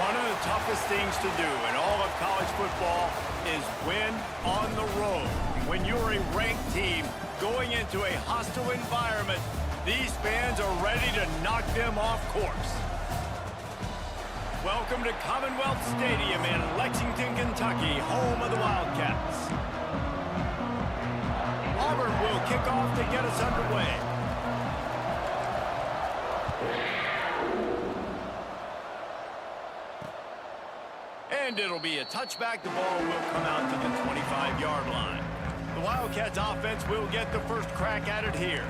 One of the toughest things to do in all of college football is win on the road. When you're a ranked team going into a hostile environment, these fans are ready to knock them off course. Welcome to Commonwealth Stadium in Lexington, Kentucky, home of the Wildcats. Auburn will kick off to get us underway. And it'll be a touchback. The ball will come out to the 25-yard line. The Wildcats offense will get the first crack at it here.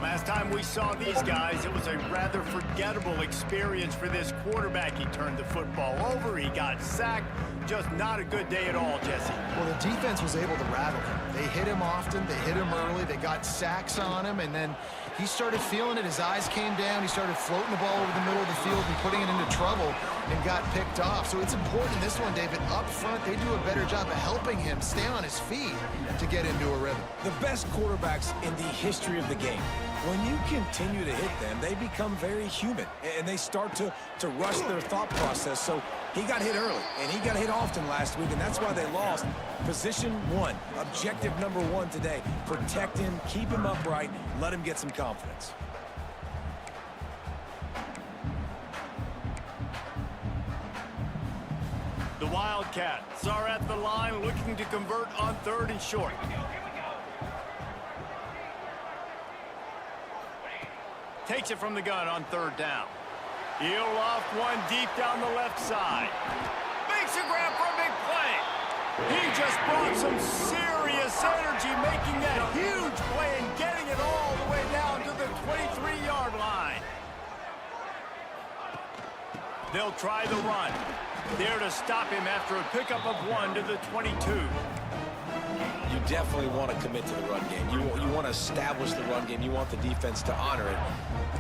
Last time we saw these guys, it was a rather forgettable experience for this quarterback. He turned the football over, he got sacked. Just not a good day at all, Jesse. Well, the defense was able to rattle him. They hit him often, they hit him early, they got sacks on him, and then he started feeling it. His eyes came down, he started floating the ball over the middle of the field and putting it into trouble and got picked off. So it's important in this one, David, up front, they do a better job of helping him stay on his feet to get into a rhythm. The best quarterbacks in the history of the game, when you continue to hit them, they become very human, and they start to rush their thought process. So he got hit early, and he got hit often last week, and that's why they lost. Position one, objective number one today. Protect him, keep him upright, let him get some confidence. The Wildcats are at the line looking to convert on 3rd and short. Takes it from the gun on 3rd down. He'll loft one deep down the left side. Makes a grab for a big play. He just brought some serious energy, making that huge play and getting it all the way down to the 23-yard line. They'll try the run. There to stop him after a pickup of 1 to the 22. You definitely want to commit to the run game. You want to establish the run game. You want the defense to honor it.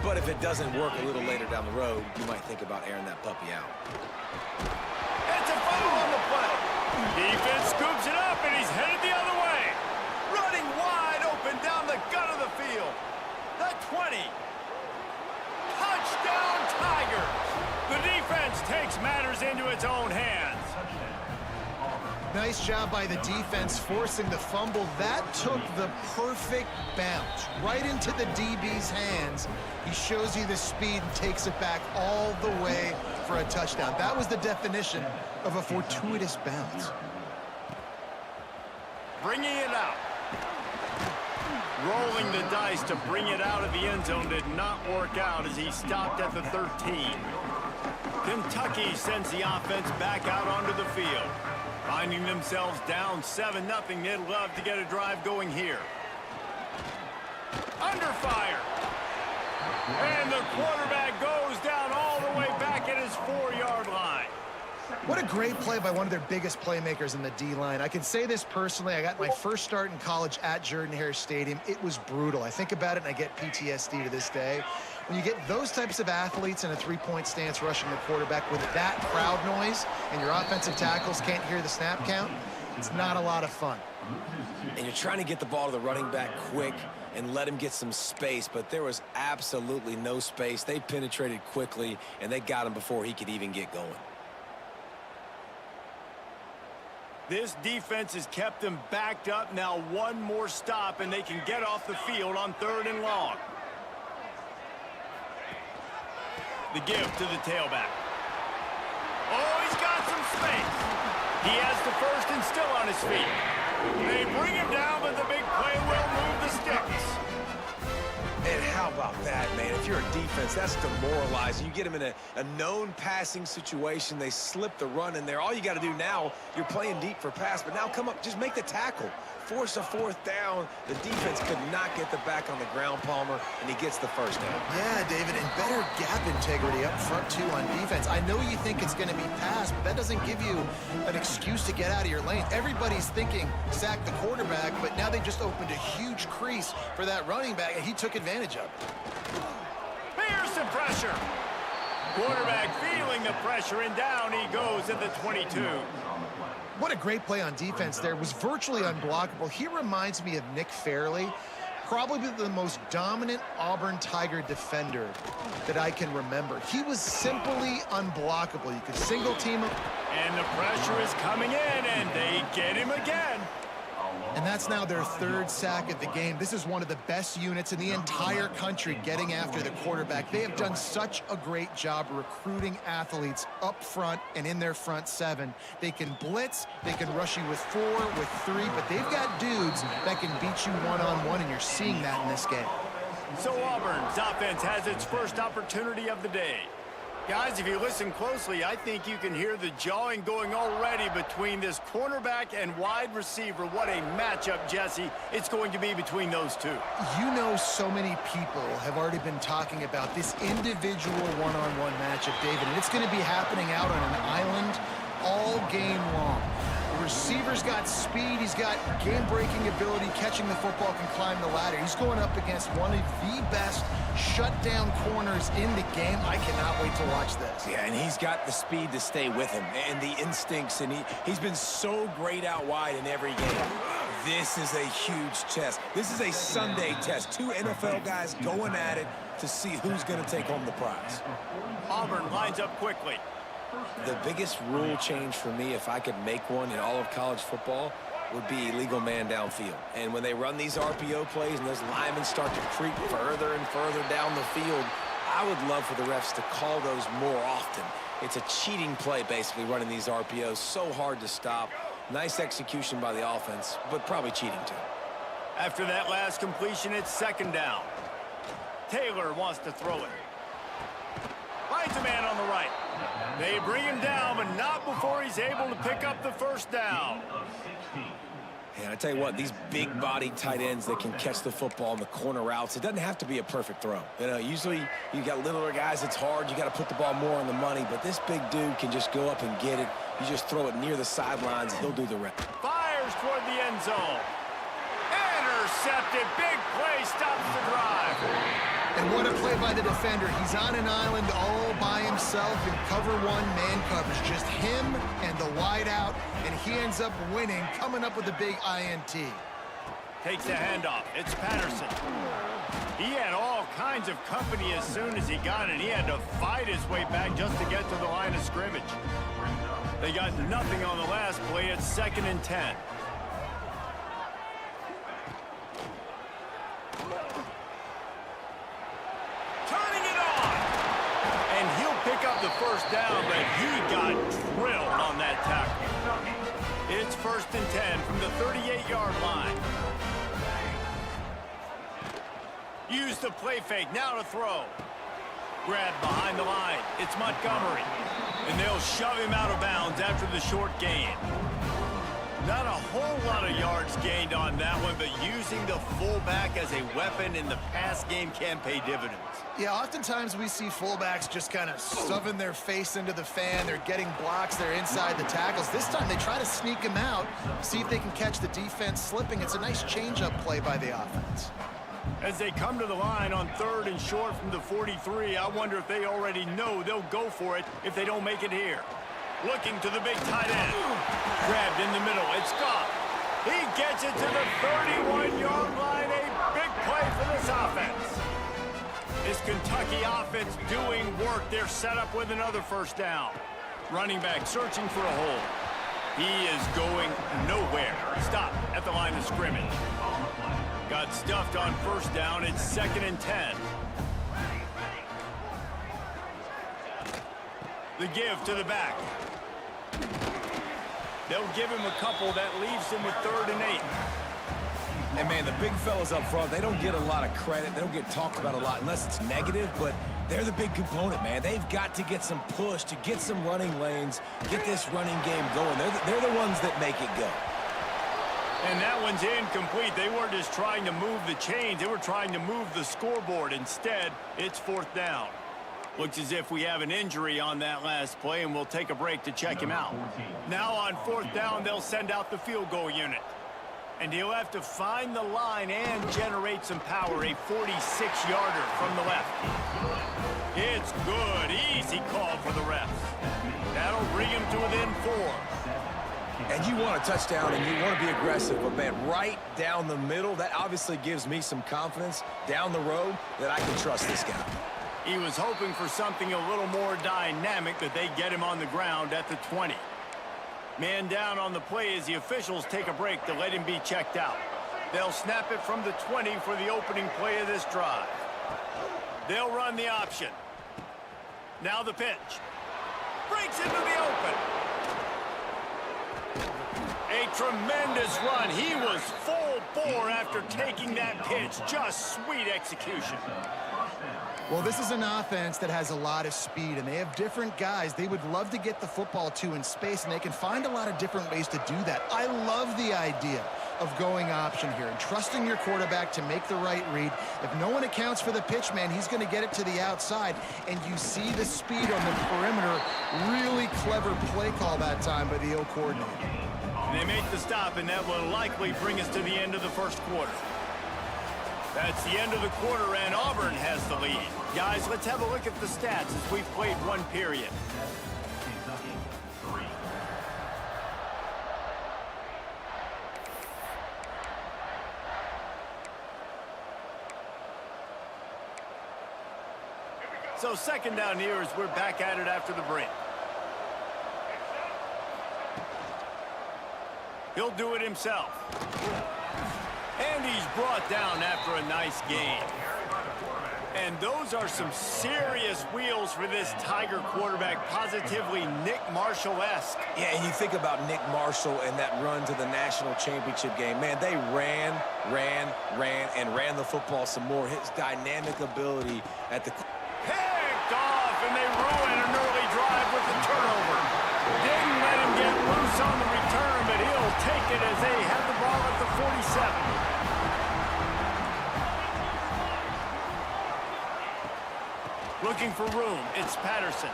But if it doesn't work a little later down the road, you might think about airing that puppy out. It's a foul on the play. Defense scoops it up, and he's headed the other way. Running wide open down the gut of the field. The 20. Touchdown, Tigers. The defense takes matters into its own hands. Nice job by the defense forcing the fumble. That took the perfect bounce right into the DB's hands. He shows you the speed and takes it back all the way for a touchdown. That was the definition of a fortuitous bounce. Bringing it out. Rolling the dice to bring it out of the end zone did not work out as he stopped at the 13. Kentucky sends the offense back out onto the field. Finding themselves down 7-0, they'd love to get a drive going here. Under fire. And the quarterback goes down all the way back at his 4-yard line. What a great play by one of their biggest playmakers in the D-line. I can say this personally. I got my first start in college at Jordan-Hare Stadium. It was brutal. I think about it and I get PTSD to this day. When you get those types of athletes in a three-point stance rushing the quarterback with that crowd noise and your offensive tackles can't hear the snap count, it's not a lot of fun. And you're trying to get the ball to the running back quick and let him get some space, but there was absolutely no space. They penetrated quickly, and they got him before he could even get going. This defense has kept them backed up. Now one more stop, and they can get off the field on 3rd and long. The give to the tailback. Oh, he's got some space. He has the first and still on his feet. They bring him down, but the big play will move the sticks. And how about that, man? If you're a defense, that's demoralizing. You get them in a known passing situation. They slip the run in there. All you got to do now, you're playing deep for pass, but now come up, just make the tackle. Force a 4th down. The defense could not get the back on the ground, Palmer, and he gets the first down. Yeah, David, and better gap integrity up front, too, on defense. I know you think it's going to be pass, but that doesn't give you an excuse to get out of your lane. Everybody's thinking sack the quarterback, but now they just opened a huge crease for that running back, and he took advantage of it. Here's some pressure. Quarterback feeling the pressure, and down he goes at the 22. What a great play on defense there. Was virtually unblockable. He reminds me of Nick Fairley, probably the most dominant Auburn Tiger defender that I can remember. He was simply unblockable. You could single team him. And the pressure is coming in, and they get him again. And that's now their third sack of the game. This is one of the best units in the entire country getting after the quarterback. They have done such a great job recruiting athletes up front and in their front seven. They can blitz, they can rush you with 4, with 3, but they've got dudes that can beat you one-on-one, and you're seeing that in this game. So Auburn's offense has its first opportunity of the day. Guys, if you listen closely, I think you can hear the jawing going already between this cornerback and wide receiver. What a matchup, Jesse, it's going to be between those two. You know, so many people have already been talking about this individual one-on-one matchup, David, and it's going to be happening out on an island all game long. The receiver's got speed, he's got game-breaking ability, catching the football, can climb the ladder. He's going up against one of the best shutdown corners in the game. I cannot wait to watch this. Yeah, and he's got the speed to stay with him and the instincts, and he's been so great out wide in every game. This is a huge test. This is a Sunday test. 2 NFL guys going at it to see who's going to take home the prize. Auburn lines up quickly. The biggest rule change for me, if I could make one in all of college football, would be illegal man downfield. And when they run these RPO plays and those linemen start to creep further and further down the field, I would love for the refs to call those more often. It's a cheating play, basically, running these RPOs. So hard to stop. Nice execution by the offense, but probably cheating too. After that last completion, it's second down. Taylor wants to throw it. Finds a man on the right. They bring him down, but not before he's able to pick up the first down. And I tell you what, these big-bodied tight ends that can catch the football in the corner routes, it doesn't have to be a perfect throw. You know, usually you got littler guys, it's hard. You got to put the ball more on the money, but this big dude can just go up and get it. You just throw it near the sidelines, and he'll do the rest. Fires toward the end zone. Intercepted. Big play stops the drive. And what a play by the defender. He's on an island all by himself in cover 1 man coverage. Just him and the wide out, and he ends up winning, coming up with a big INT. Takes the handoff. It's Patterson. He had all kinds of company as soon as he got it. He had to fight his way back just to get to the line of scrimmage. They got nothing on the last play. It's 2nd and 10. The first down, but he got drilled on that tackle. It's 1st and 10 from the 38-yard line. Use the play fake, now to throw. Grab behind the line, it's Montgomery. And they'll shove him out of bounds after the short gain. Not a whole lot of yards gained on that one, but using the fullback as a weapon in the pass game can pay dividends. Yeah, oftentimes we see fullbacks just kind of shoving their face into the fan. They're getting blocks. They're inside the tackles. This time they try to sneak him out, see if they can catch the defense slipping. It's a nice change-up play by the offense. As they come to the line on 3rd and short from the 43, I wonder if they already know they'll go for it if they don't make it here. Looking to the big tight end. Grabbed in the middle. It's Goff. He gets it to the 31-yard line. A big play for this offense. This Kentucky offense doing work. They're set up with another first down. Running back searching for a hole. He is going nowhere. Stop at the line of scrimmage. Got stuffed on first down. It's 2nd and 10. The give to the back. They'll give him a couple. That leaves him with 3rd and 8. And, man, the big fellas up front, they don't get a lot of credit. They don't get talked about a lot unless it's negative, but they're the big component, man. They've got to get some push, to get some running lanes, get this running game going. They're the ones that make it go. And that one's incomplete. They weren't just trying to move the chains. They were trying to move the scoreboard. Instead, it's 4th down. Looks as if we have an injury on that last play, and we'll take a break to check him out. Now on 4th down, they'll send out the field goal unit. And he'll have to find the line and generate some power. A 46-yarder from the left. It's good. Easy call for the refs. That'll bring him to within 4. And you want a touchdown and you want to be aggressive, but man, right down the middle, that obviously gives me some confidence down the road that I can trust this guy. He was hoping for something a little more dynamic, that they get him on the ground at the 20. Man down on the play as the officials take a break to let him be checked out. They'll snap it from the 20 for the opening play of this drive. They'll run the option. Now the pitch. Breaks into the open. A tremendous run. He was full bore after taking that pitch. Just sweet execution. Well, this is an offense that has a lot of speed, and they have different guys they would love to get the football to in space, and they can find a lot of different ways to do that. I love the idea of going option here and trusting your quarterback to make the right read. If no one accounts for the pitch, man, he's going to get it to the outside, and you see the speed on the perimeter. Really clever play call that time by the O coordinator. They make the stop, and that will likely bring us to the end of the first quarter. That's the end of the quarter, and Auburn has the lead. Guys, let's have a look at the stats as we've played one period. So second down here as we're back at it after the break. He'll do it himself. And he's brought down after a nice gain. And those are some serious wheels for this Tiger quarterback, positively Nick Marshall-esque. Yeah, and you think about Nick Marshall and that run to the national championship game. Man, they ran the football some more. His dynamic ability at the... Picked off, and they ruin an early drive with the turnover. Didn't let him get loose on the return, but he'll take it as they have the ball at the 47. Looking for room, it's Patterson.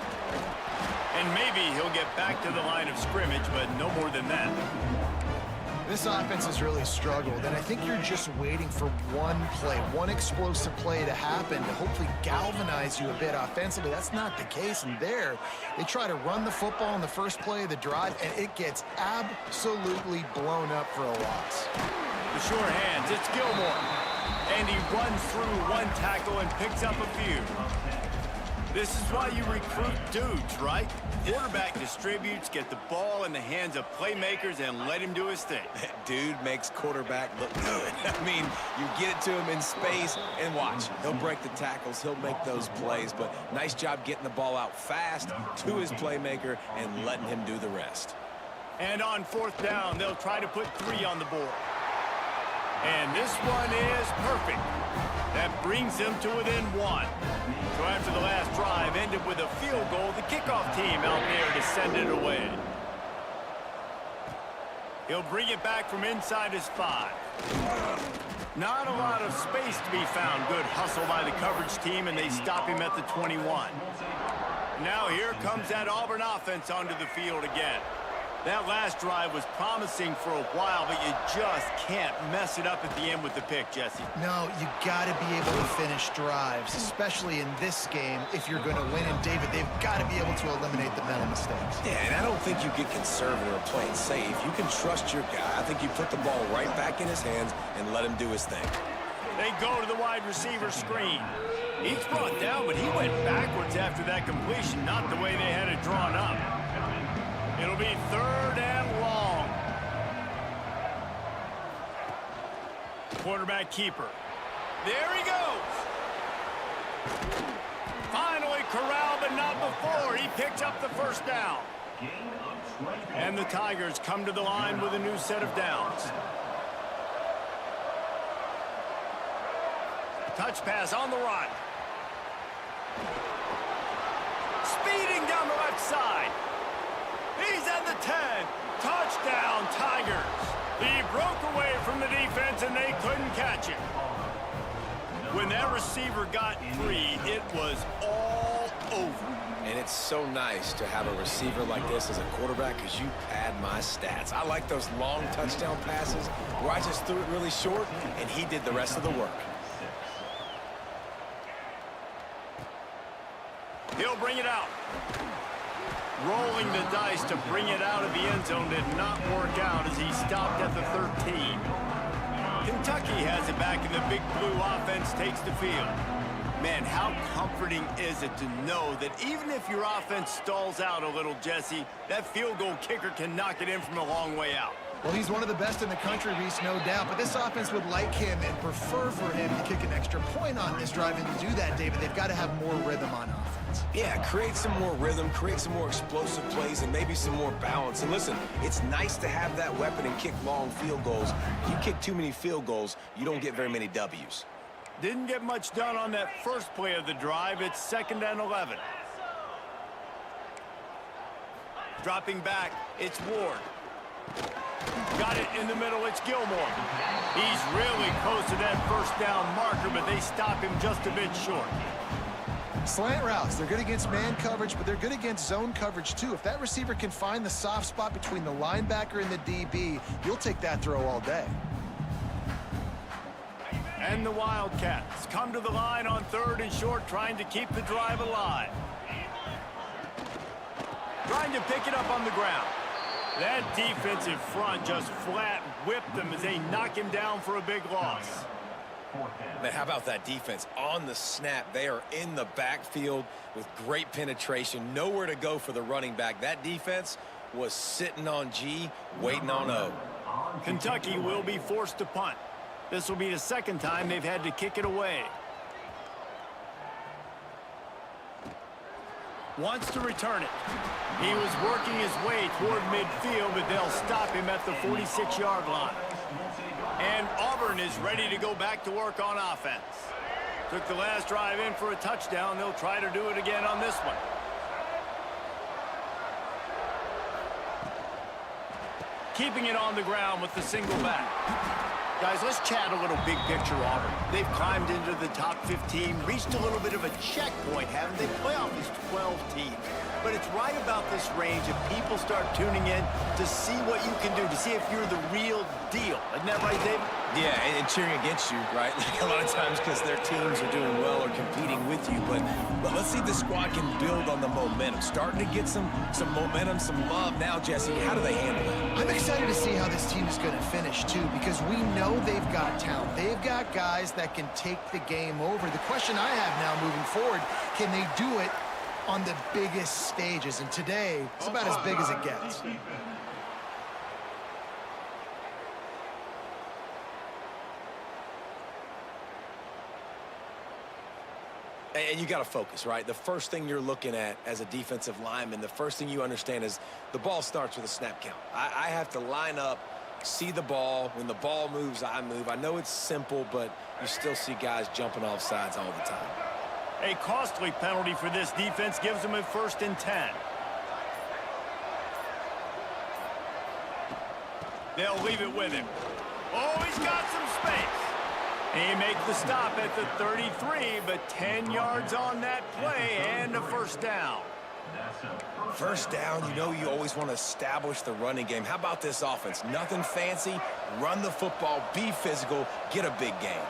And maybe he'll get back to the line of scrimmage, but no more than that. This offense has really struggled, and I think you're just waiting for one play, one explosive play to happen to hopefully galvanize you a bit offensively. That's not the case, and there, they try to run the football in the first play of the drive, and it gets absolutely blown up for a loss. The sure hands, it's Gilmore. And he runs through one tackle and picks up a few. This is why you recruit dudes, right? Quarterback distributes, get the ball in the hands of playmakers, and let him do his thing. That dude makes quarterback look good. I mean, you get it to him in space, and watch. He'll break the tackles, he'll make those plays, but nice job getting the ball out fast to his playmaker and letting him do the rest. And on fourth down, they'll try to put 3 on the board. And this one is perfect. That brings them to within 1. So after the last drive ended with a field goal, the kickoff team out there to send it away. He'll bring it back from inside his 5. Not a lot of space to be found. Good hustle by the coverage team, and they stop him at the 21. Now here comes that Auburn offense onto the field again. That last drive was promising for a while, but you just can't mess it up at the end with the pick, Jesse. No, you got to be able to finish drives, especially in this game if you're going to win. And, David, they've got to be able to eliminate the mental mistakes. Yeah, and I don't think you get conservative or play it safe. You can trust your guy. I think you put the ball right back in his hands and let him do his thing. They go to the wide receiver screen. He's brought down, but he went backwards after that completion, not the way they had it drawn up. It'll be 3rd and long. Quarterback keeper. There he goes. Finally corralled, but not before. He picks up the first down. And the Tigers come to the line with a new set of downs. Touch pass on the run. Speeding down the left side. He's at the 10. Touchdown, Tigers. He broke away from the defense, and they couldn't catch him. When that receiver got free, it was all over. And it's so nice to have a receiver like this as a quarterback because you pad my stats. I like those long touchdown passes where I just threw it really short, and he did the rest of the work. He'll bring it out. Rolling the dice to bring it out of the end zone did not work out as he stopped at the 13. Kentucky has it back, and the Big Blue offense takes the field. Man, how comforting is it to know that even if your offense stalls out a little, Jesse, that field goal kicker can knock it in from a long way out. Well, he's one of the best in the country, Reese, no doubt. But this offense would like him and prefer for him to kick an extra point on this drive. And to do that, David, they've got to have more rhythm on offense. Yeah, create some more rhythm, create some more explosive plays, and maybe some more balance. And listen, it's nice to have that weapon and kick long field goals. You kick too many field goals, you don't get very many W's. Didn't get much done on that first play of the drive. It's 2nd and 11. Dropping back, it's Ward. Got it in the middle, it's Gilmore. He's really close to that first down marker, but they stop him just a bit short. Slant routes, they're good against man coverage, but they're good against zone coverage too. If that receiver can find the soft spot between the linebacker and the DB, you'll take that throw all day. And the Wildcats come to the line on 3rd and short, trying to keep the drive alive. Trying to pick it up on the ground. That defensive front just flat whipped them as they knock him down for a big loss. Man, how about that defense? On the snap, they are in the backfield with great penetration. Nowhere to go for the running back. That defense was sitting on G, waiting on O. Kentucky will be forced to punt. This will be the 2nd time they've had to kick it away. Wants to return it. He was working his way toward midfield, but they'll stop him at the 46-yard line. And Auburn is ready to go back to work on offense. Took the last drive in for a touchdown. They'll try to do it again on this one. Keeping it on the ground with the single back. Guys, let's chat a little big picture Auburn. They've climbed into the top 15, reached a little bit of a checkpoint, haven't they? Playoff is 12 teams. But it's right about this range if people start tuning in to see what you can do, to see if you're the real deal. Isn't that right, David? Yeah, and cheering against you, right? Like a lot of times because their teams are doing well or competing with you. But let's see if the squad can build on the momentum. Starting to get some momentum, some love now, Jesse. How do they handle it? I'm excited to see how this team is going to finish, too, because we know they've got talent. They've got guys that can take the game over. The question I have now moving forward, can they do it on the biggest stages? And today, it's about as big as it gets. And you got to focus, right? The first thing you're looking at as a defensive lineman, the first thing you understand is the ball starts with a snap count. I have to line up, see the ball. When the ball moves, I move. I know it's simple, but you still see guys jumping off sides all the time. A costly penalty for this defense gives them a 1st and 10. They'll leave it with him. Oh, he's got some space. He makes the stop at the 33, but 10 yards on that play and a 1st down. First down, you know you always want to establish the running game. How about this offense? Nothing fancy. Run the football, be physical, get a big gain.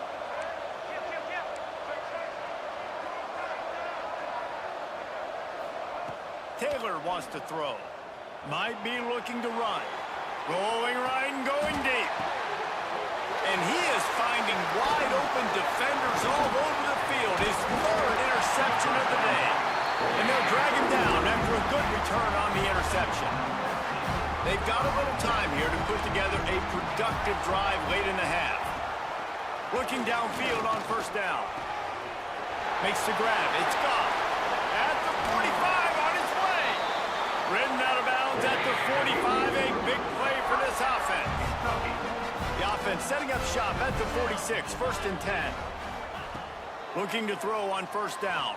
Taylor wants to throw. Might be looking to run. Going right and going deep. And he is finding wide open defenders all over the field. His 3rd interception of the day. And they'll drag him down after a good return on the interception. They've got a little time here to put together a productive drive late in the half. Looking downfield on 1st down. Makes the grab. It's gone. At the 45 on its way. Ridden out of bounds at the 45. A big play for this offense. The offense setting up shop at the 46, 1st and 10. Looking to throw on 1st down.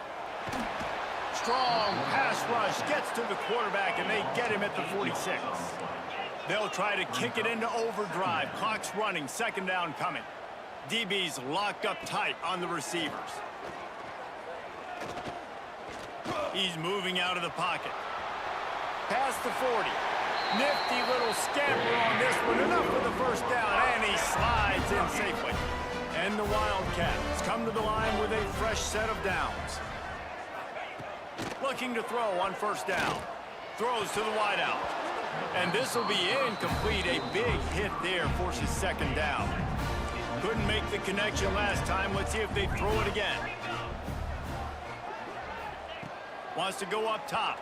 Strong pass rush gets to the quarterback, and they get him at the 46. They'll try to kick it into overdrive. Clock's running, 2nd down coming. DB's locked up tight on the receivers. He's moving out of the pocket. Past the 40. Nifty little scamper on this one. Enough for the 1st down, and he slides in safely. And the Wildcats come to the line with a fresh set of downs. Looking to throw on 1st down. Throws to the wideout. And this will be incomplete. A big hit there forces second down. Couldn't make the connection last time. Let's see if they throw it again. Wants to go up top.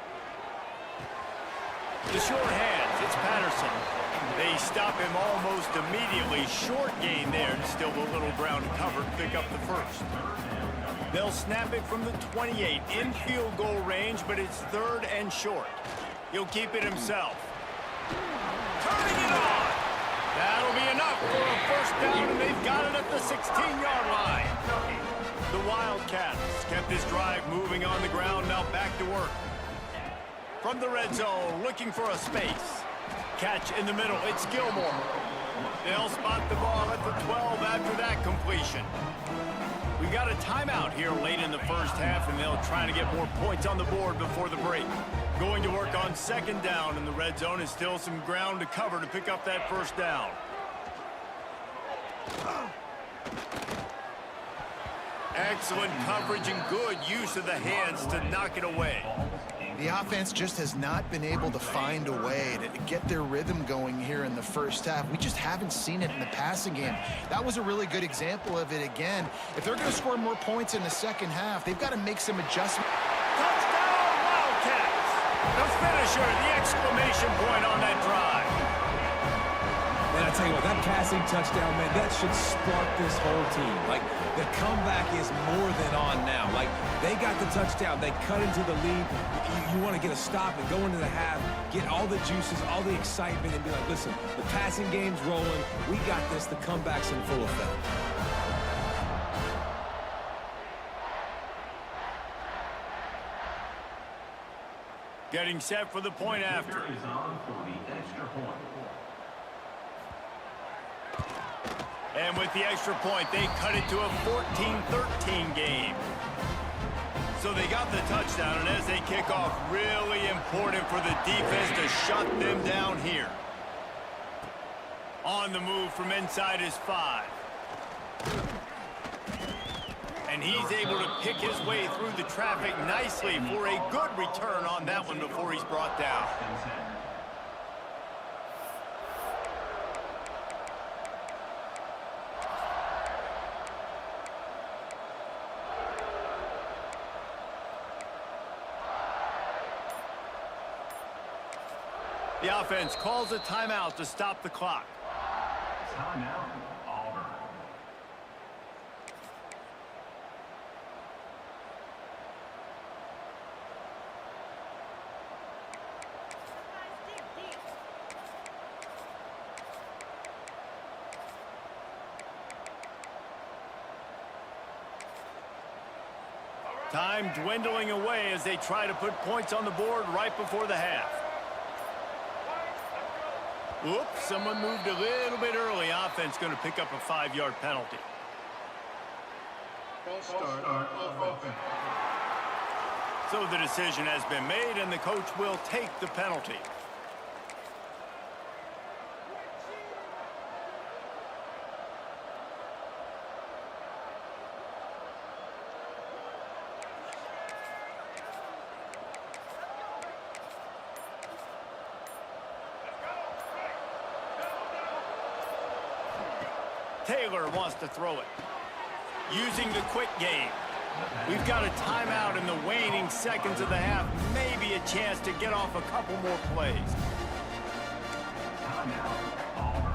The short hands, it's Patterson. They stop him almost immediately. Short gain there, and still a little ground covered. Pick up the first. They'll snap it from the 28 in field goal range, but it's third and short. He'll keep it himself. Turning it on. That'll be enough for a first down, and they've got it at the 16-yard line. The Wildcats kept this drive moving on the ground, now back to work. From the red zone, looking for a space. Catch in the middle, it's Gilmore. They'll spot the ball at the 12 after that completion. We got a timeout here late in the first half, and they'll try to get more points on the board before the break. Going to work on second down in the red zone is still some ground to cover to pick up that first down. Excellent coverage and good use of the hands to knock it away. The offense just has not been able to find a way to get their rhythm going here in the first half. We just haven't seen it in the passing game. That was a really good example of it again. If they're going to score more points in the second half, they've got to make some adjustments. Touchdown, Wildcats! The finisher, the exclamation point on that drive. And I tell you what, that passing touchdown, man, that should spark this whole team. Like, the comeback is more than on now. Like, they got the touchdown. They cut into the lead. You want to get a stop and go into the half, get all the juices, all the excitement, and be like, listen, the passing game's rolling. We got this. The comeback's in full effect. Getting set for the point after. And with the extra point, they cut it to a 14-13 game. So they got the touchdown, and as they kick off, really important for the defense to shut them down here. On the move from inside his 5. And he's able to pick his way through the traffic nicely for a good return on that one before he's brought down. The offense calls a timeout to stop the clock. Timeout, Auburn. Time dwindling away as they try to put points on the board right before the half. Oops, someone moved a little bit early. Offense going to pick up a 5-yard penalty. False start of offense. So the decision has been made, and the coach will take the penalty. Taylor wants to throw it. Using the quick game. We've got a timeout in the waning seconds of the half. Maybe a chance to get off a couple more plays. Timeout, Auburn.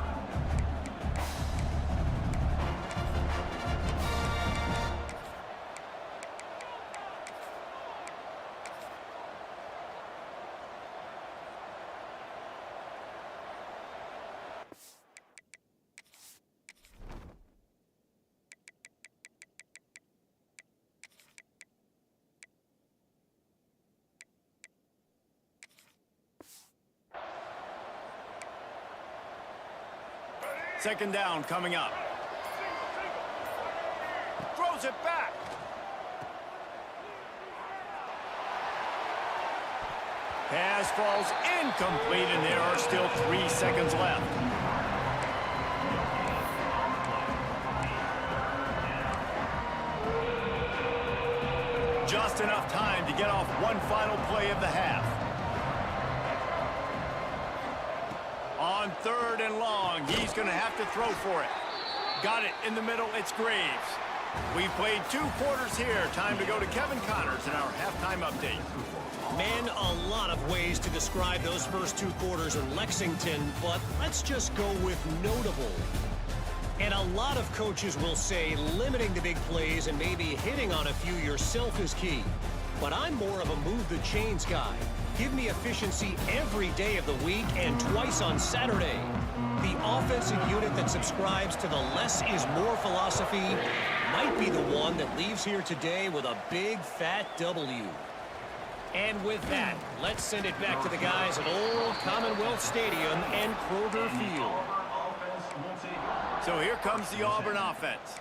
Second down coming up. Throws it back. Pass falls incomplete, and there are still 3 seconds left. Just enough time to get off one final play of the half. 3rd and long. He's going to have to throw for it. Got it in the middle. It's Graves. We've played 2 quarters here. Time to go to Kevin Connors in our halftime update. Man, a lot of ways to describe those first 2 quarters in Lexington, but let's just go with notable. And a lot of coaches will say limiting the big plays and maybe hitting on a few yourself is key. But I'm more of a move the chains guy. Give me efficiency every day of the week and twice on Saturday. The offensive unit that subscribes to the less is more philosophy might be the one that leaves here today with a big fat W. And with that, let's send it back to the guys at Old Commonwealth Stadium and Kroger Field. So here comes the Auburn offense.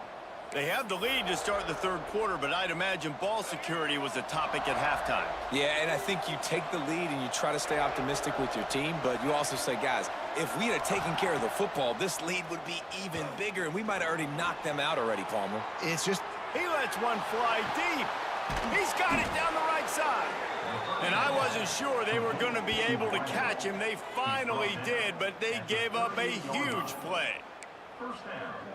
They have the lead to start the 3rd quarter, but I'd imagine ball security was a topic at halftime. Yeah, and I think you take the lead and you try to stay optimistic with your team, but you also say, guys, if we had taken care of the football, this lead would be even bigger, and we might have already knocked them out already, Palmer. It's just... He lets one fly deep. He's got it down the right side. And I wasn't sure they were going to be able to catch him. They finally did, but they gave up a huge play.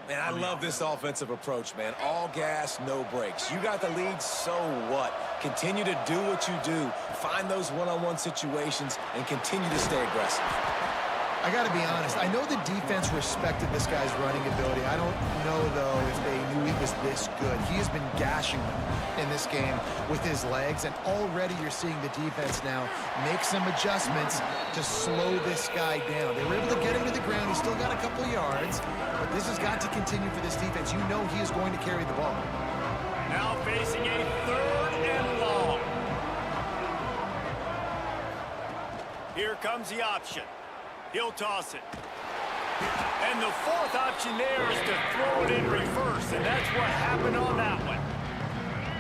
Man, I love this offensive approach, man. All gas, no brakes. You got the lead, so what? Continue to do what you do. Find those one-on-one situations and continue to stay aggressive. I got to be honest. I know the defense respected this guy's running ability. I don't know, though, if they knew he was this good. He has been gashing them in this game with his legs, and already you're seeing the defense now make some adjustments to slow this guy down. They were able to get him to the ground. He's still got a couple yards, but this has got to continue for this defense. You know he is going to carry the ball. Now facing a 3rd and long. Here comes the option. He'll toss it. And the 4th option there is to throw it in reverse, and that's what happened on that one.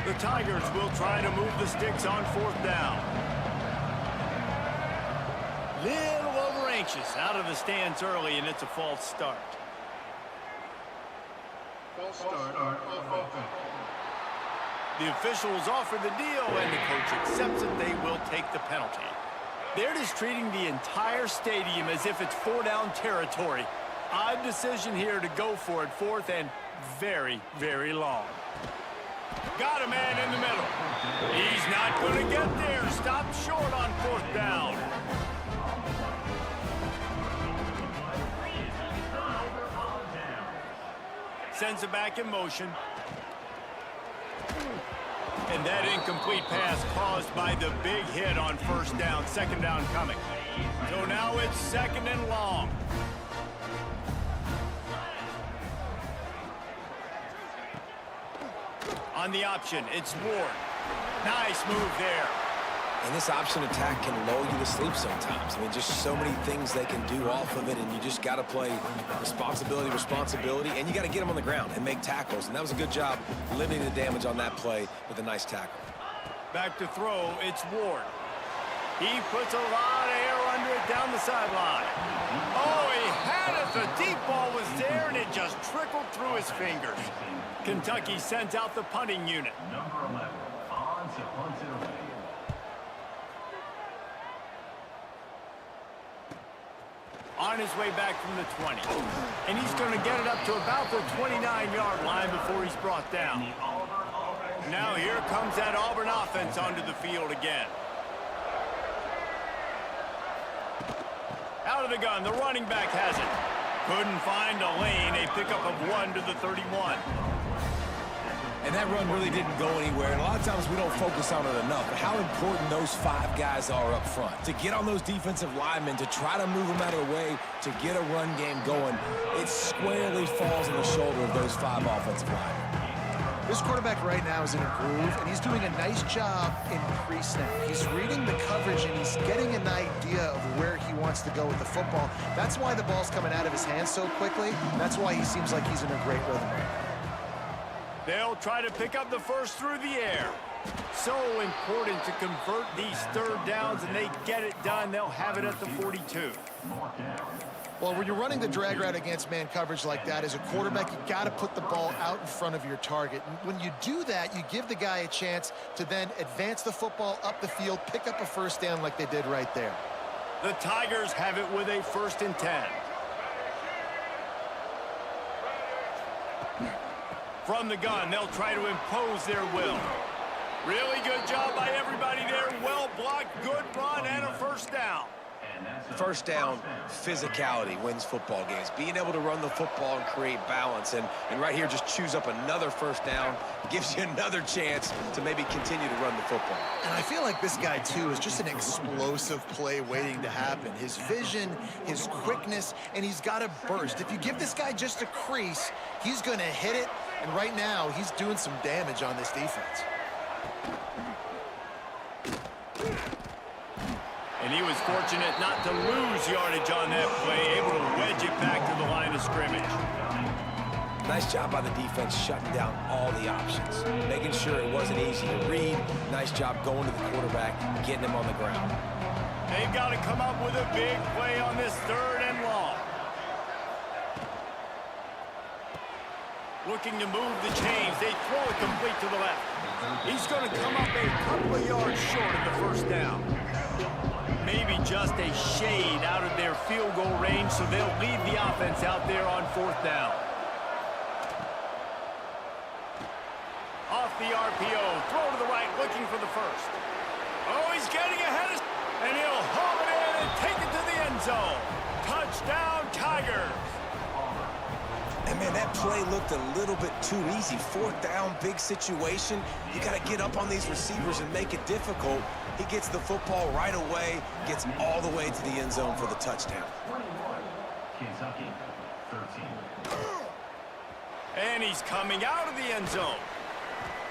The Tigers will try to move the sticks on 4th down. Little over anxious out of the stands early, and it's a false start. False start on offense. The officials offer the deal, and the coach accepts it. They will take the penalty. They're just treating the entire stadium as if it's 4-down territory. Odd decision here to go for it. 4th and very, very long. Got a man in the middle. He's not going to get there. Stopped short on 4th down. Sends it back in motion. And that incomplete pass caused by the big hit on 1st down. 2nd down coming. So now it's 2nd and long. On the option, it's Ward. Nice move there. And this option attack can lull you to sleep sometimes. I mean, just so many things they can do off of it, and you just got to play responsibility, and you got to get them on the ground and make tackles. And that was a good job limiting the damage on that play with a nice tackle. Back to throw, it's Ward. He puts a lot of air under it down the sideline. Oh, he had it. The deep ball was there, and it just trickled through his fingers. Kentucky sends out the punting unit. Number 11, on to punt it away. On his way back from the 20. And he's going to get it up to about the 29-yard line before he's brought down. Now here comes that Auburn offense onto the field again. Out of the gun, the running back has it. Couldn't find a lane, a pickup of 1 to the 31. And that run really didn't go anywhere. And a lot of times we don't focus on it enough. But how important those 5 guys are up front. To get on those defensive linemen, to try to move them out of the way, to get a run game going, it squarely falls on the shoulder of those 5 offensive linemen. This quarterback right now is in a groove, and he's doing a nice job in pre-snap. He's reading the coverage, and he's getting an idea of where he wants to go with the football. That's why the ball's coming out of his hands so quickly. That's why he seems like he's in a great rhythm right now. They'll try to pick up the first through the air. So important to convert these 3rd downs, and they get it done. They'll have it at the 42. Well, when you're running the drag route against man coverage like that, as a quarterback, you got to put the ball out in front of your target. And when you do that, you give the guy a chance to then advance the football up the field, pick up a 1st down like they did right there. The Tigers have it with a 1st and 10. From the gun, they'll try to impose their will. Really good job by everybody there. Well blocked, good run, and a first down. First down, physicality wins football games. Being able to run the football and create balance. And right here, just choose up another first down. Gives you another chance to maybe continue to run the football. And I feel like this guy, too, is just an explosive play waiting to happen. His vision, his quickness, and he's got a burst. If you give this guy just a crease, he's going to hit it. And right now, he's doing some damage on this defense. And he was fortunate not to lose yardage on that play, able to wedge it back to the line of scrimmage. Nice job by the defense shutting down all the options, making sure it wasn't easy to read. Nice job going to the quarterback, getting him on the ground. They've got to come up with a big play on this 3rd and long. Looking to move the chains. They throw it complete to the left. He's going to come up a couple of yards short of the first down. Maybe just a shade out of their field goal range, so they'll lead the offense out there on 4th down. Off the RPO, throw to the right, looking for the first. Oh, he's getting ahead, and he'll haul it in and take it to the end zone. Touchdown, Tigers. And, man, that play looked a little bit too easy. 4th down, big situation. You got to get up on these receivers and make it difficult. He gets the football right away, gets all the way to the end zone for the touchdown. Kentucky, 13. And he's coming out of the end zone.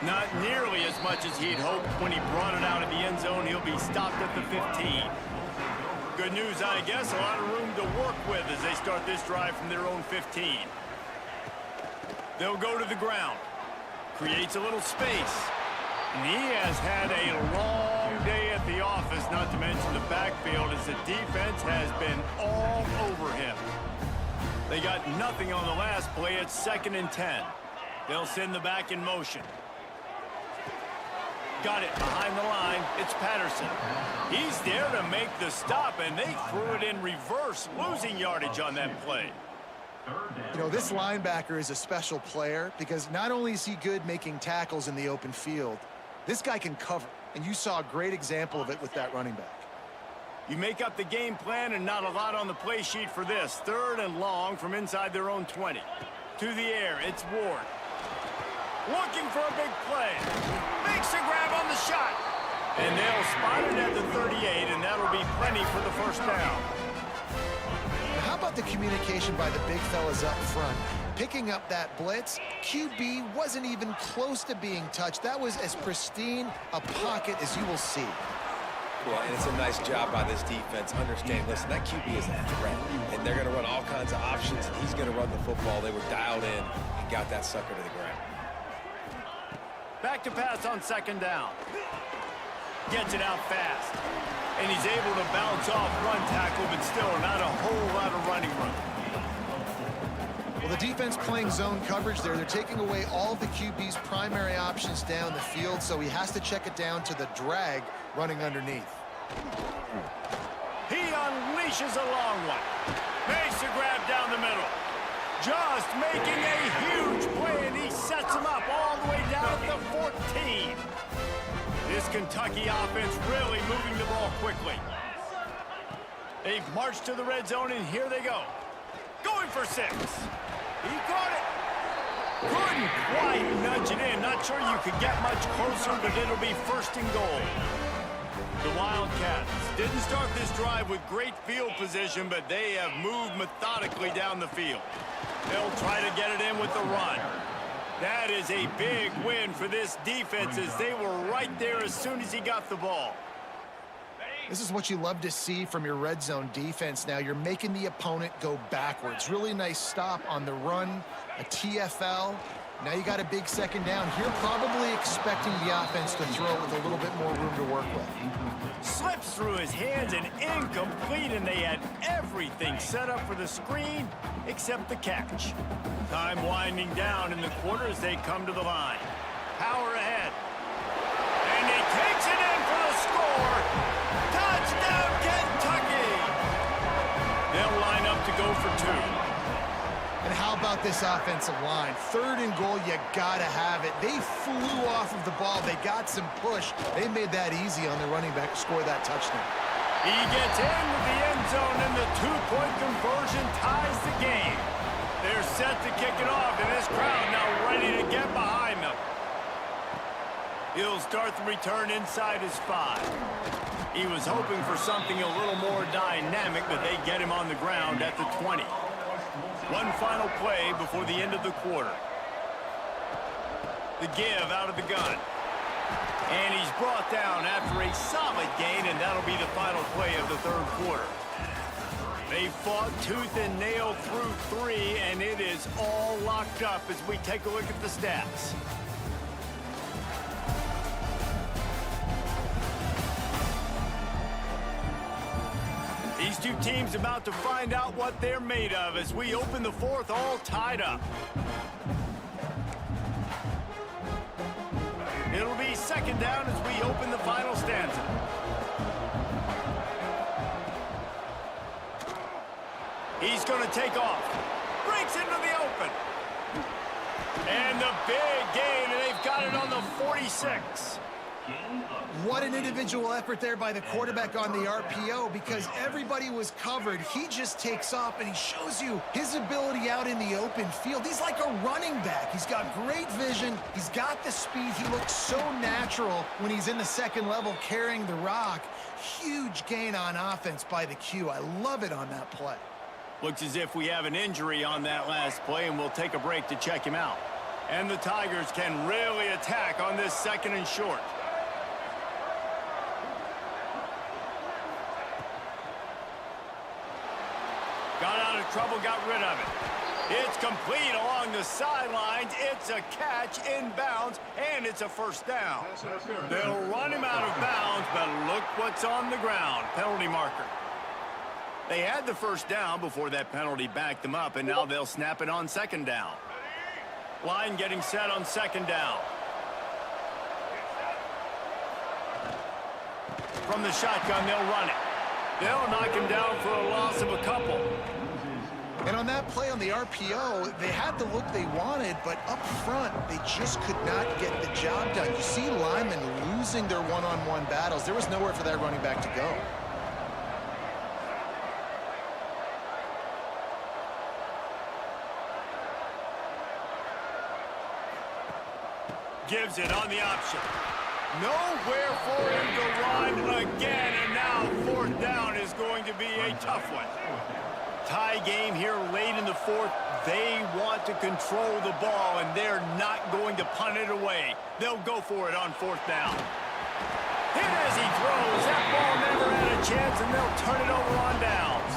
Not nearly as much as he'd hoped when he brought it out of the end zone. He'll be stopped at the 15. Good news, I guess. A lot of room to work with as they start this drive from their own 15. They'll go to the ground. Creates a little space. And he has had a long day at the office, not to mention the backfield, as the defense has been all over him. They got nothing on the last play. It's 2nd and 10. They'll send the back in motion. Got it behind the line. It's Patterson. He's there to make the stop, and they threw it in reverse, losing yardage on that play. You know, this linebacker is a special player because not only is he good making tackles in the open field, this guy can cover, and you saw a great example of it with that running back. You make up the game plan and not a lot on the play sheet for this. 3rd and long from inside their own 20. To the air, it's Ward. Looking for a big play. Makes a grab on the shot. And they'll spot it at the 38, and that'll be plenty for the first down. How about the communication by the big fellas up front? Picking up that blitz, QB wasn't even close to being touched. That was as pristine a pocket as you will see. Well, and it's a nice job by this defense. Understand, listen, that QB is a threat, and they're going to run all kinds of options, and he's going to run the football. They were dialed in and got that sucker to the ground. Back to pass on 2nd down. Gets it out fast. And he's able to bounce off one tackle, but still not a whole lot of running room. Well, the defense playing zone coverage there. They're taking away all of the QB's primary options down the field, so he has to check it down to the drag running underneath. He unleashes a long one. Makes a grab down the middle. Just making a huge play, and he sets him up all the way down at the 14. This Kentucky offense really moving the ball quickly. They've marched to the red zone, and here they go. Going for 6. He caught it. Couldn't quite nudge it in. Not sure you could get much closer, but it'll be 1st and goal. The Wildcats didn't start this drive with great field position, but they have moved methodically down the field. They'll try to get it in with the run. That is a big win for this defense, as they were right there as soon as he got the ball. This is what you love to see from your red zone defense now. You're making the opponent go backwards. Really nice stop on the run, a TFL. Now you got a big 2nd down. You're probably expecting the offense to throw with a little bit more room to work with. Slips through his hands and incomplete, and they had everything set up for the screen except the catch. Time winding down in the quarter as they come to the line. Power ahead. And he takes it in for the score. Touchdown, Kentucky! They'll line up to go for 2. And how How about this offensive line? 3rd and goal, you gotta have it. They flew off of the ball. They got some push. They made that easy on the running back to score that touchdown. He gets into the end zone, and the 2-point conversion ties the game. They're set to kick it off, and this crowd now ready to get behind them. He'll start the return inside his 5. He was hoping for something a little more dynamic, but they get him on the ground at the 20. One final play before the end of the quarter. The give out of the gun. And he's brought down after a solid gain, and that'll be the final play of the 3rd quarter. They fought tooth and nail through 3, and it is all locked up as we take a look at the stats. These two teams about to find out what they're made of as we open the 4th all tied up. It'll be 2nd down as we open the final stanza. He's going to take off. Breaks into the open. And the big gain, and they've got it on the 46. What an individual effort there by the quarterback on the RPO, because everybody was covered. He just takes off, and he shows you his ability out in the open field. He's like a running back. He's got great vision. He's got the speed. He looks so natural when he's in the 2nd level carrying the rock. Huge gain on offense by the Q. I love it on that play. Looks as if we have an injury on that last play, and we'll take a break to check him out. And the Tigers can really attack on this 2nd and short. Got out of trouble, got rid of it. It's complete along the sidelines. It's a catch inbounds, and it's a 1st down. They'll run him out of bounds, but look what's on the ground. Penalty marker. They had the 1st down before that penalty backed them up, and now they'll snap it on 2nd down. Line getting set on 2nd down. From the shotgun, they'll run it. They'll knock him down for a loss of a couple. And on that play on the RPO, they had the look they wanted, but up front, they just could not get the job done. You see linemen losing their one-on-one battles. There was nowhere for that running back to go. Gives it on the option. Nowhere for him to run again, and now 4th down is going to be a tough one. Tie game here late in the 4th. They want to control the ball, and they're not going to punt it away. They'll go for it on 4th down. Hit as he throws. That ball never had a chance, and they'll turn it over on downs.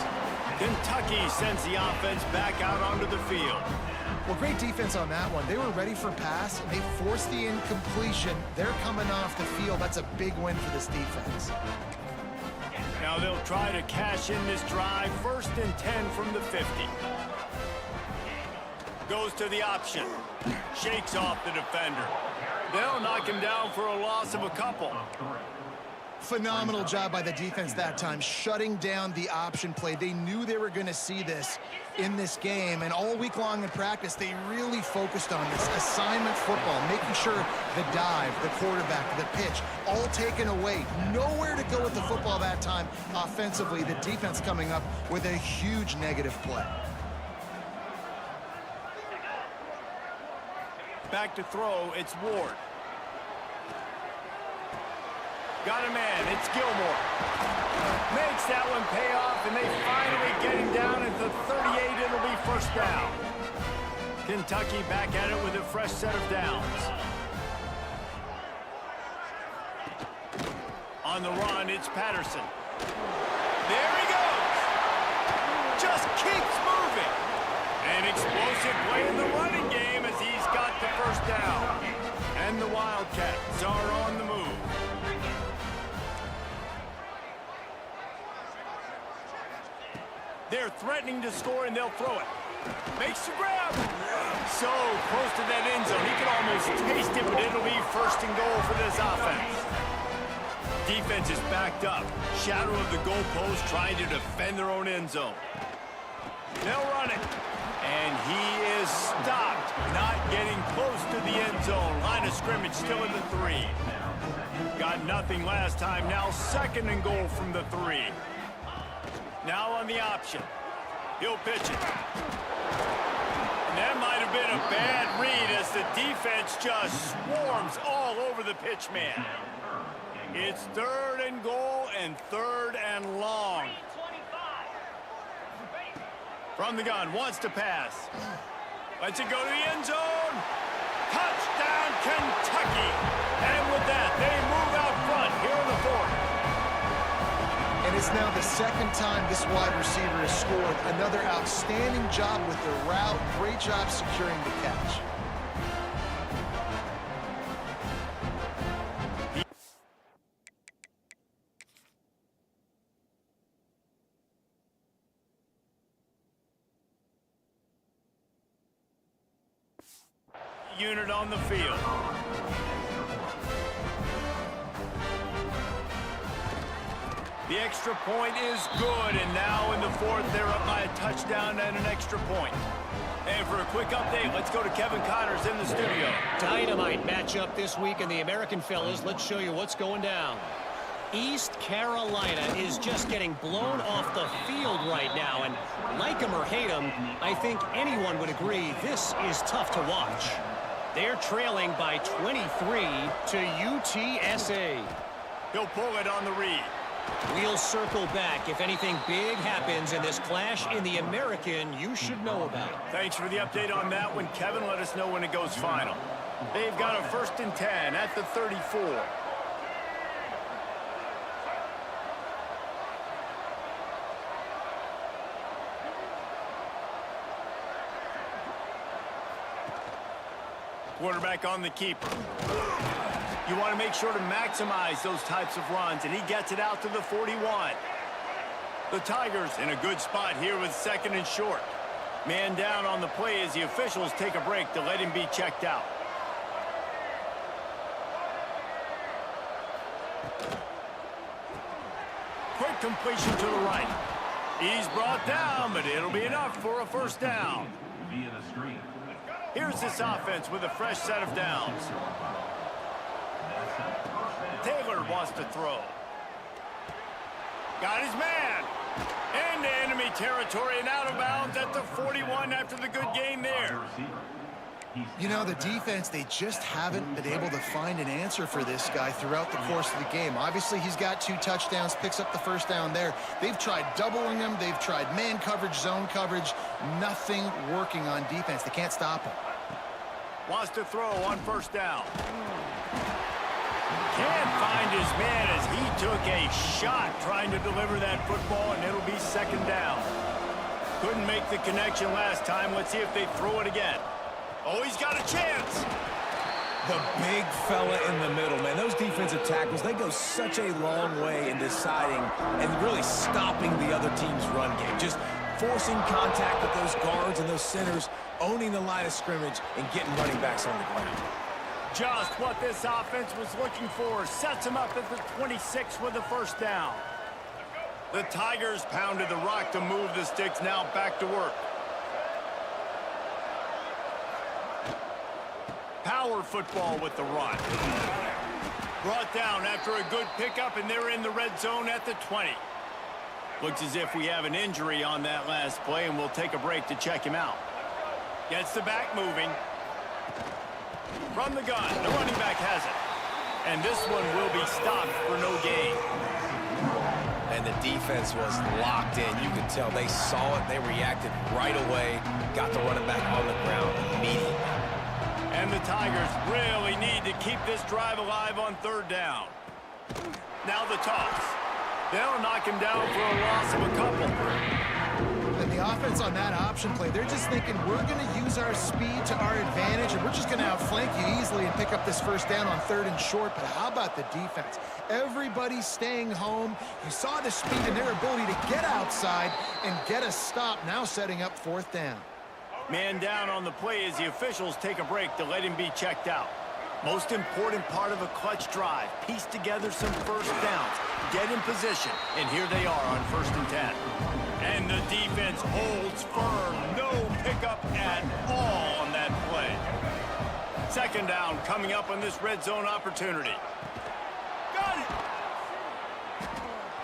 Kentucky sends the offense back out onto the field. Well, great defense on that one. They were ready for pass, and they forced the incompletion. They're coming off the field. That's a big win for this defense. Now they'll try to cash in this drive. 1st and 10 from the 50. Goes to the option. Shakes off the defender. They'll knock him down for a loss of a couple. Phenomenal job by the defense that time, shutting down the option play. They knew they were going to see this in this game, and all week long in practice, they really focused on this assignment football, making sure the dive, the quarterback, the pitch, all taken away. Nowhere to go with the football that time offensively. The defense coming up with a huge negative play. Back to throw, it's Ward. Got a man, it's Gilmore. Makes that one pay off, and they finally get him down at the 38. It'll be 1st down. Kentucky back at it with a fresh set of downs. On the run, it's Patterson. There he goes. Just keeps moving. An explosive play in the running game as he's got the 1st down. And the Wildcats are on the move. They're threatening to score, and they'll throw it. Makes the grab. So close to that end zone. He could almost taste it, but it'll be 1st and goal for this offense. Defense is backed up. Shadow of the goalpost trying to defend their own end zone. They'll run it. And he scrimmage, still in the 3. Got nothing last time, now 2nd and goal from the 3. Now on the option. He'll pitch it. And that might have been a bad read as the defense just swarms all over the pitch man. It's 3rd and goal and 3rd and long. From the gun, wants to pass. Lets it go to the end zone. Touchdown, Kentucky. And with that, they move out front here in the 4th. And it's now the 2nd time this wide receiver has scored. Another outstanding job with the route. Great job securing the catch. Unit on the field. The extra point is good, and now in the 4th, they're up by a touchdown and an extra point. And for a quick update, let's go to Kevin Connors in the studio. Dynamite matchup this week in the American fellas. Let's show you what's going down. East Carolina is just getting blown off the field right now, and like him or hate him, I think anyone would agree this is tough to watch. They're trailing by 23 to UTSA. He'll pull it on the read. We'll circle back if anything big happens in this clash in the American you should know about. Thanks for the update on that one, Kevin. Let us know when it goes final. They've got a 1st and 10 at the 34. Quarterback on the keeper. You want to make sure to maximize those types of runs, and he gets it out to the 41. The Tigers in a good spot here with 2nd and short. Man down on the play as the officials take a break to let him be checked out. Quick completion to the right. He's brought down, but it'll be enough for a 1st down. Via the screen. Here's this offense with a fresh set of downs. Taylor wants to throw. Got his man. Into enemy territory and out of bounds at the 41 after the good game there. You know, the defense, they just haven't been able to find an answer for this guy throughout the course of the game. Obviously, he's got 2 touchdowns, picks up the 1st down there. They've tried doubling him. They've tried man coverage, zone coverage. Nothing working on defense. They can't stop him. Wants to throw on 1st down. Can't find his man as he took a shot trying to deliver that football, and it'll be 2nd down. Couldn't make the connection last time. Let's see if they throw it again. Oh, he's got a chance. The big fella in the middle, man. Those defensive tackles, they go such a long way in deciding and really stopping the other team's run game. Just forcing contact with those guards and those centers, owning the line of scrimmage, and getting running backs on the ground. Just what this offense was looking for. Sets him up at the 26 with a 1st down. The Tigers pounded the rock to move the sticks. Now back to work. Power football with the run. Brought down after a good pickup, and they're in the red zone at the 20. Looks as if we have an injury on that last play, and we'll take a break to check him out. Gets the back moving. From the gun, the running back has it. And this one will be stopped for no gain. And the defense was locked in. You could tell they saw it. They reacted right away. Got the running back on the ground immediately. And the Tigers really need to keep this drive alive on 3rd down. Now the toss. They'll knock him down for a loss of a couple. And the offense on that option play, they're just thinking, we're going to use our speed to our advantage, and we're just going to outflank you easily and pick up this 1st down on 3rd and short. But how about the defense? Everybody's staying home. You saw the speed and their ability to get outside and get a stop, now setting up 4th down. Man down on the play as the officials take a break to let him be checked out. Most important part of a clutch drive. Piece together some 1st downs. Get in position. And here they are on 1st and 10. And the defense holds firm. No pickup at all on that play. Second down coming up on this red zone opportunity. Got it.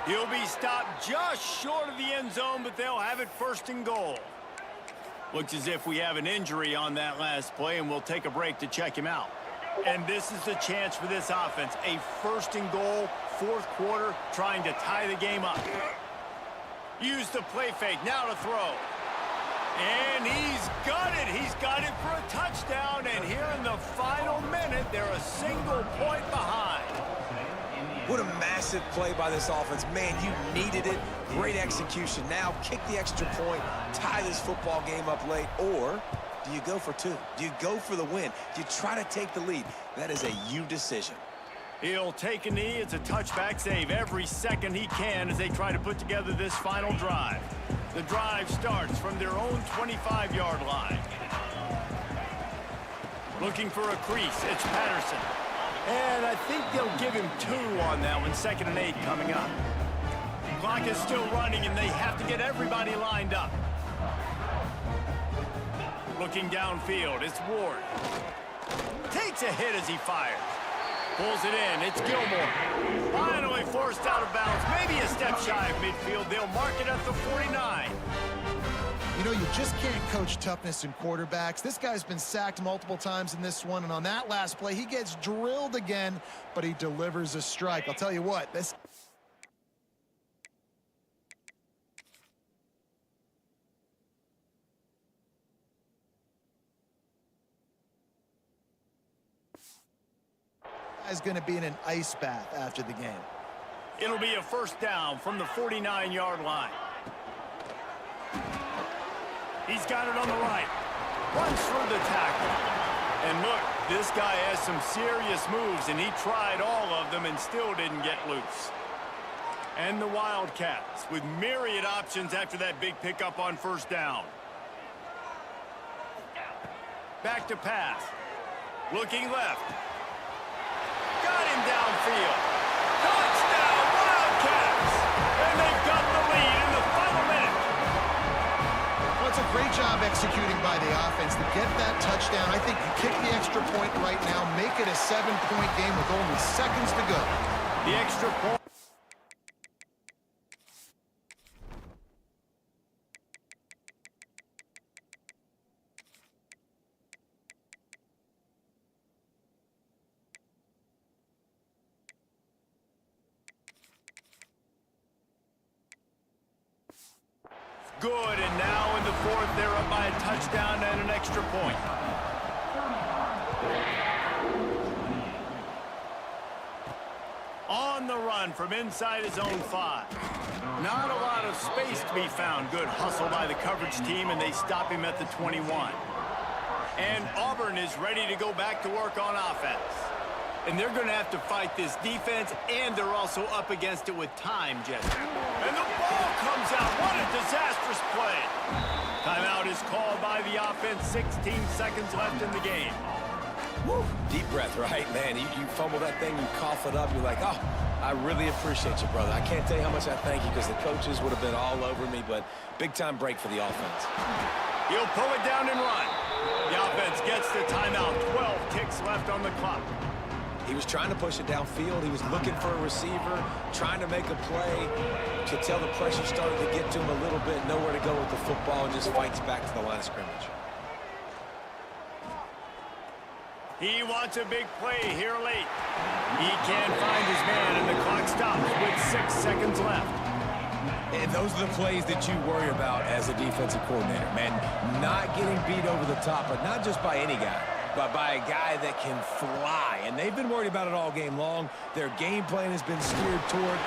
He'll be stopped just short of the end zone, but they'll have it first and goal. Looks as if we have an injury on that last play, and we'll take a break to check him out. And this is the chance for this offense. A first and goal, fourth quarter, trying to tie the game up. Use the play fake, now to throw. And he's got it. He's got it for a touchdown. And here in the final minute, they're a single point behind. What a massive play by this offense. Man, you needed it. Great execution. Now kick the extra point, tie this football game up late, or do you go for two? Do you go for the win? Do you try to take the lead? That is a you decision. He'll take a knee. It's a touchback save every second he can as they try to put together this final drive. The drive starts from their own 25-yard line. Looking for a crease. It's Patterson. And I think they'll give him 2 on that one. 2nd and 8 coming up. Clock is still running, and they have to get everybody lined up. Looking downfield, it's Ward. Takes a hit as he fires. Pulls it in, it's Gilmore. Finally forced out of bounds, maybe a step shy of midfield. They'll mark it at the 49. You know, you just can't coach toughness in quarterbacks. This guy's been sacked multiple times in this one, and on that last play, he gets drilled again, but he delivers a strike. I'll tell you what, this... is going to be in an ice bath after the game. It'll be a first down from the 49-yard line. He's got it on the right. Runs through the tackle. And look, this guy has some serious moves, and he tried all of them and still didn't get loose. And the Wildcats with myriad options after that big pickup on first down. Back to pass. Looking left. Got him downfield. Touchdown, Wildcats! And they've got the lead in the final minute. Well, it's a great job executing by the offense to get that touchdown. I think you kick the extra point right now, make it a 7-point game with only seconds to go. The extra point. Good, and now in the fourth, they're up by a touchdown and an extra point. On the run from inside his own 5. Not a lot of space to be found. Good hustle by the coverage team, and they stop him at the 21. And Auburn is ready to go back to work on offense. And they're going to have to fight this defense, and they're also up against it with time, Jesse. And the ball comes out. What a disastrous play. Timeout is called by the offense. 16 seconds left in the game. Woo. Deep breath, right, man? You fumble that thing, you cough it up, you're like, oh, I really appreciate you, brother. I can't tell you how much I thank you because the coaches would have been all over me, but big-time break for the offense. He'll pull it down and run. The offense gets the timeout. 12 ticks left on the clock. He was trying to push it downfield. He was looking for a receiver, trying to make a play. Could tell the pressure started to get to him a little bit. Nowhere to go with the football, and just fights back to the line of scrimmage. He wants a big play here late. He can't find his man, and the clock stops with 6 seconds left. And those are the plays that you worry about as a defensive coordinator, man. Not getting beat over the top, but not just by any guy, but by a guy that can fly. And they've been worried about it all game long. Their game plan has been steered toward